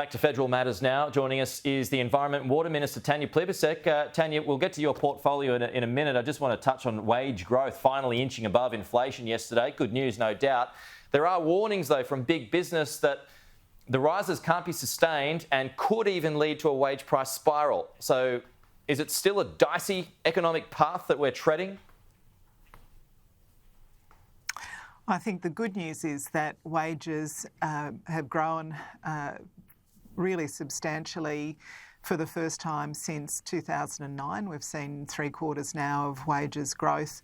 Back to federal matters now. Joining us is the Environment and Water Minister Tanya Plibersek. Tanya, we'll get to your portfolio in a minute. I just want to touch on wage growth, finally inching above inflation yesterday. Good news, no doubt. There are warnings, though, from big business that the rises can't be sustained and could even lead to a wage price spiral. So is it still a dicey economic path that we're treading? I think the good news is that wages have grown really substantially for the first time since 2009. We've seen 3 quarters now of wages growth.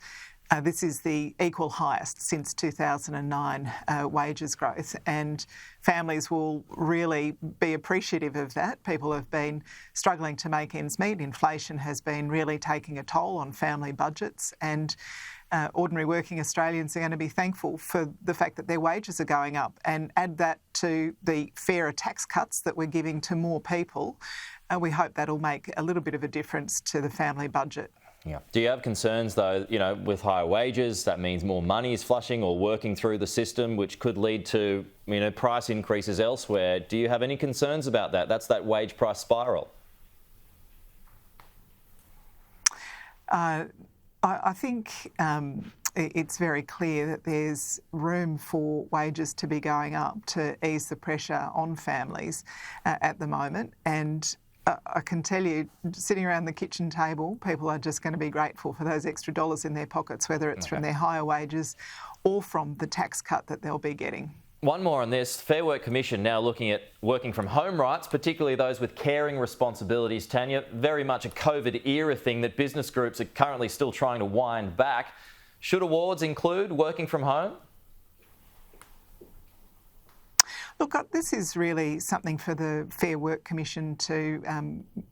This is the equal highest since 2009 wages growth, and families will really be appreciative of that. People have been struggling to make ends meet. Inflation has been really taking a toll on family budgets, and ordinary working Australians are going to be thankful for the fact that their wages are going up. And add that to the fairer tax cuts that we're giving to more people, we hope that'll make a little bit of a difference to the family budget. Yeah. Do you have concerns, though, with higher wages, that means more money is flushing or working through the system, which could lead to, price increases elsewhere? Do you have any concerns about that? That's that wage price spiral. I think it's very clear that there's room for wages to be going up to ease the pressure on families at the moment. And I can tell you, sitting around the kitchen table, people are just going to be grateful for those extra dollars in their pockets, whether it's from their higher wages or from the tax cut that they'll be getting. One more on this. Fair Work Commission now looking at working from home rights, particularly those with caring responsibilities. Tanya, very much a COVID era thing that business groups are currently still trying to wind back. Should awards include working from home? Look, this is really something for the Fair Work Commission to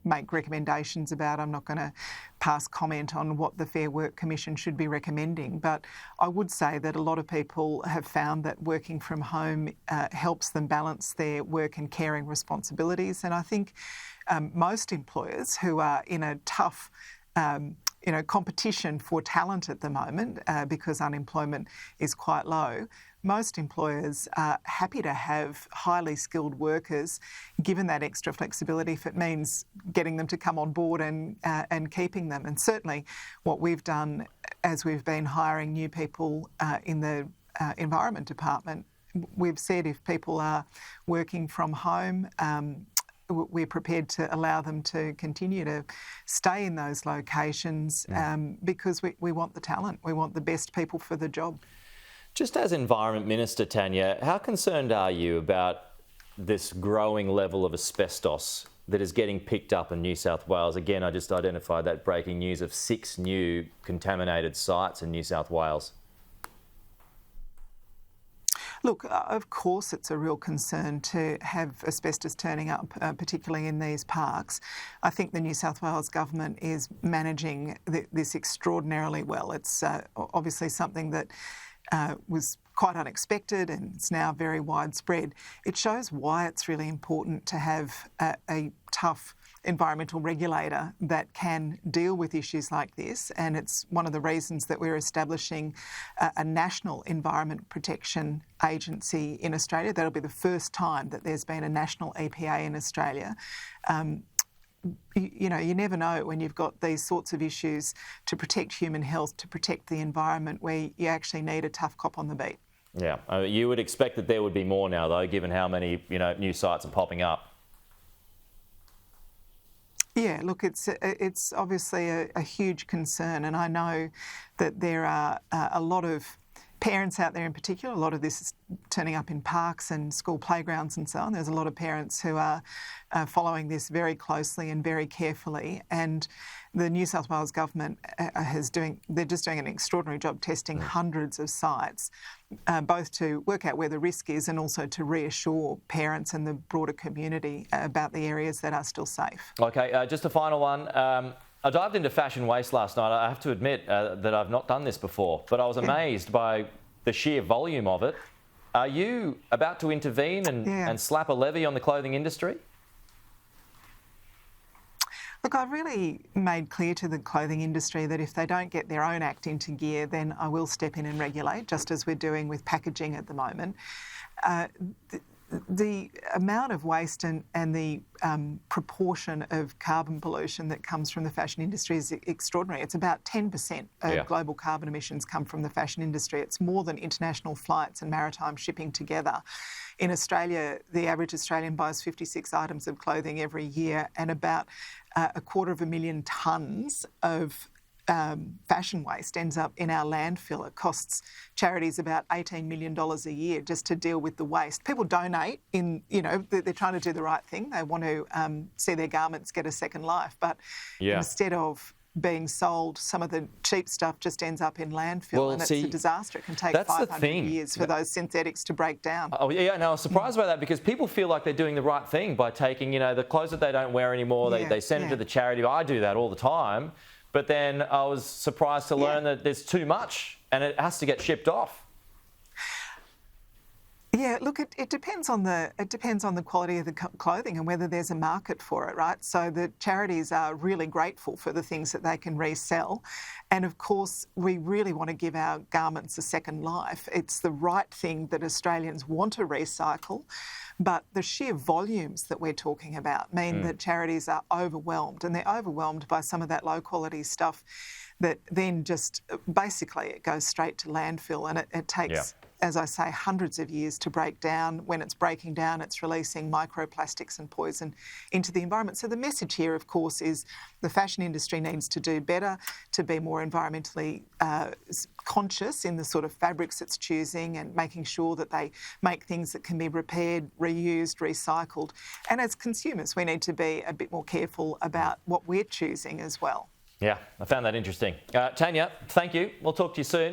make recommendations about. I'm not going to pass comment on what the Fair Work Commission should be recommending, but I would say that a lot of people have found that working from home helps them balance their work and caring responsibilities. And I think most employers who are in a tough competition for talent at the moment because unemployment is quite low, most employers are happy to have highly skilled workers given that extra flexibility if it means getting them to come on board and keeping them. And certainly what we've done as we've been hiring new people in the Environment Department, we've said if people are working from home, we're prepared to allow them to continue to stay in those locations because we want the talent. We want the best people for the job. Just as Environment Minister, Tanya, how concerned are you about this growing level of asbestos that is getting picked up in New South Wales? Again, I just identified that breaking news of 6 new contaminated sites in New South Wales. Look, of course it's a real concern to have asbestos turning up, particularly in these parks. I think the New South Wales government is managing this extraordinarily well. It's obviously something that was quite unexpected and it's now very widespread. It shows why it's really important to have a tough environmental regulator that can deal with issues like this, and it's one of the reasons that we're establishing a national environment protection agency in Australia. That'll be the first time that there's been a national EPA in Australia. You never know when you've got these sorts of issues to protect human health, to protect the environment, where you actually need a tough cop on the beat. Yeah, you would expect that there would be more now, though, given how many new sites are popping up. Yeah, look, it's obviously a huge concern, and I know that there are a lot of parents out there in particular. A lot of this is turning up in parks and school playgrounds and so on. There's a lot of parents who are following this very closely and very carefully, and the New South Wales government they're just doing an extraordinary job testing hundreds of sites, both to work out where the risk is and also to reassure parents and the broader community about the areas that are still safe. Okay, just a final one. I dived into fashion waste last night. I have to admit that I've not done this before, but I was amazed by the sheer volume of it. Are you about to intervene and slap a levy on the clothing industry? Look, I've really made clear to the clothing industry that if they don't get their own act into gear, then I will step in and regulate, just as we're doing with packaging at the moment. the amount of waste and the proportion of carbon pollution that comes from the fashion industry is extraordinary. It's about 10% of global carbon emissions come from the fashion industry. It's more than international flights and maritime shipping together. In Australia, the average Australian buys 56 items of clothing every year, and about 250,000 tonnes of fashion waste ends up in our landfill. It costs charities about $18 million a year just to deal with the waste. People donate they're trying to do the right thing. They want to see their garments get a second life. But instead of being sold, some of the cheap stuff just ends up in landfill, and it's a disaster. It can take 500 years for those synthetics to break down. Oh, yeah, no, I was surprised by that, because people feel like they're doing the right thing by taking, the clothes that they don't wear anymore, they send it to the charity. I do that all the time. But then I was surprised to learn that there's too much and it has to get shipped off. Yeah, look, it depends on the quality of the clothing and whether there's a market for it, right? So the charities are really grateful for the things that they can resell, and of course we really want to give our garments a second life. It's the right thing that Australians want to recycle, but the sheer volumes that we're talking about mean that charities are overwhelmed, and they're overwhelmed by some of that low quality stuff that then just basically it goes straight to landfill, and it takes, as I say, hundreds of years to break down. When it's breaking down, it's releasing microplastics and poison into the environment. So the message here, of course, is the fashion industry needs to do better, to be more environmentally conscious in the sort of fabrics it's choosing, and making sure that they make things that can be repaired, reused, recycled. And as consumers, we need to be a bit more careful about what we're choosing as well. Yeah, I found that interesting. Tanya, thank you. We'll talk to you soon.